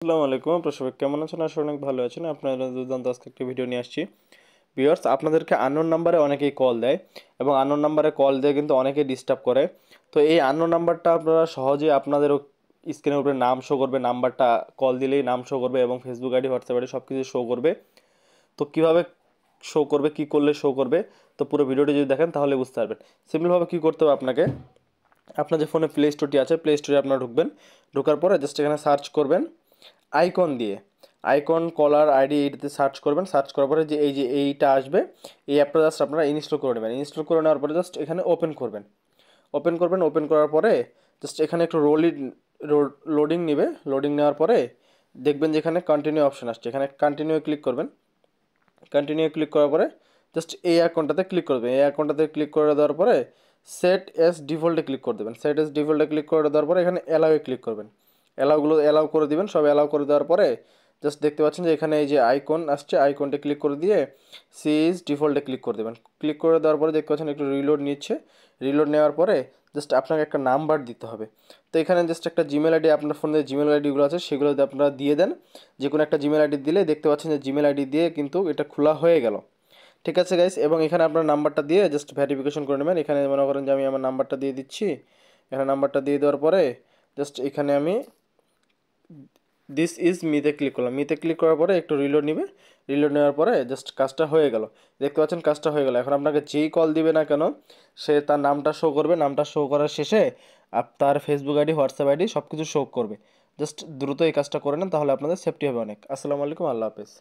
আসসালামু আলাইকুম প্রশাসক কেমন আছেন? আসলে অনেক ভালো আছেন। আপনারা দুর্দান্ত আজকে একটা ভিডিও নিয়ে আসছি। ভিউয়ার্স, আপনাদেরকে আননোন নাম্বারে অনেকেই কল দেয় এবং আননোন নাম্বারে কল দিয়ে কিন্তু অনেকেই ডিস্টার্ব করে। তো এই আননোন নাম্বারটা আপনারা সহজে আপনাদের স্ক্রিনের উপরে নাম শো করবে, নাম্বারটা কল দিলেই নাম শো করবে এবং ফেসবুক আইডি, হোয়াটসঅ্যাপ আইডি সব কিছু শো করবে। তো কিভাবে শো করবে, কি করলে শো করবে, তো পুরো ভিডিওটি যদি দেখেন তাহলে বুঝতে পারবেন। সিম্পলভাবে কী করতে হবে আপনাকে, আপনার যে ফোনে প্লে স্টোরটি আছে প্লে স্টোরে আপনারা ঢুকবেন। ঢোকার পরে জাস্ট এখানে সার্চ করবেন আইকন দিয়ে, আইকন কলার আইডি এইটাতে সার্চ করবেন। সার্চ করার পরে যে এইটা আসবে, এই অ্যাপটা জাস্ট আপনারা ইনস্টল করে নেবেন। ইনস্টল করে নেওয়ার পরে জাস্ট এখানে ওপেন করবেন। ওপেন করার পরে জাস্ট এখানে একটু লোডিং নেবে। লোডিং নেওয়ার পরে দেখবেন যে এখানে কন্টিনিউ অপশন আসছে, এখানে কন্টিনিউ ক্লিক করবেন। কন্টিনিউ ক্লিক করার পরে জাস্ট এই অ্যাকাউন্টটাতে ক্লিক করবেন। এই অ্যাকাউন্টটাতে ক্লিক করে দেওয়ার পরে সেট এস ডিফল্টে ক্লিক করে দেবেন। সেট এস ডিফল্টে ক্লিক করে দেওয়ার পরে এখানে অ্যালাউয়ে ক্লিক করবেন। অ্যালাউ করে দিবেন। সব অ্যালাউ করে দেওয়ার পরে জাস্ট দেখতে পাচ্ছেন যে এখানে এই যে আইকন আসছে, আইকনটা ক্লিক করে দিয়ে সিজ ডিফল্টে ক্লিক করে দেবেন। ক্লিক করে দেওয়ার পরে দেখতে পাচ্ছেন একটু রিলোড নিচ্ছে। রিলোড নেওয়ার পরে জাস্ট আপনাকে একটা নাম্বার দিতে হবে। তো এখানে জাস্ট একটা জিমেল আইডি, আপনার ফোনে জিমেল আইডিগুলো আছে সেগুলো যদি আপনারা দিয়ে দেন, যে কোনো একটা জিমেল আইডি দিলে দেখতে পাচ্ছেন যে জিমেল আইডি দিয়ে কিন্তু এটা খোলা হয়ে গেল। ঠিক আছে গাইস, এবং এখানে আপনার নাম্বারটা দিয়ে জাস্ট ভেরিফিকেশন করে নেবেন। এখানে মনে করেন যে আমি আমার নাম্বারটা দিয়ে দিচ্ছি। এখানে নাম্বারটা দিয়ে দেওয়ার পরে জাস্ট এখানে আমি দিস ইজ মিতে ক্লিক করলাম। মিতে ক্লিক করার পরে একটু রিলোড নেবে। রিলোড নেওয়ার পরে জাস্ট কাজটা হয়ে গেল। দেখতে পাচ্ছেন কাজটা হয়ে গেল। এখন আপনাকে যেই কল দিবে না কেন সে তার নামটা শো করবে। নামটা শো করার শেষে তার ফেসবুক আইডি, হোয়াটসঅ্যাপ আইডি সব কিছু শো করবে। জাস্ট দ্রুত এই কাজটা করে নেন, তাহলে আপনাদের সেফটি হবে অনেক। আসসালামু আলাইকুম, আল্লাহ হাফেজ।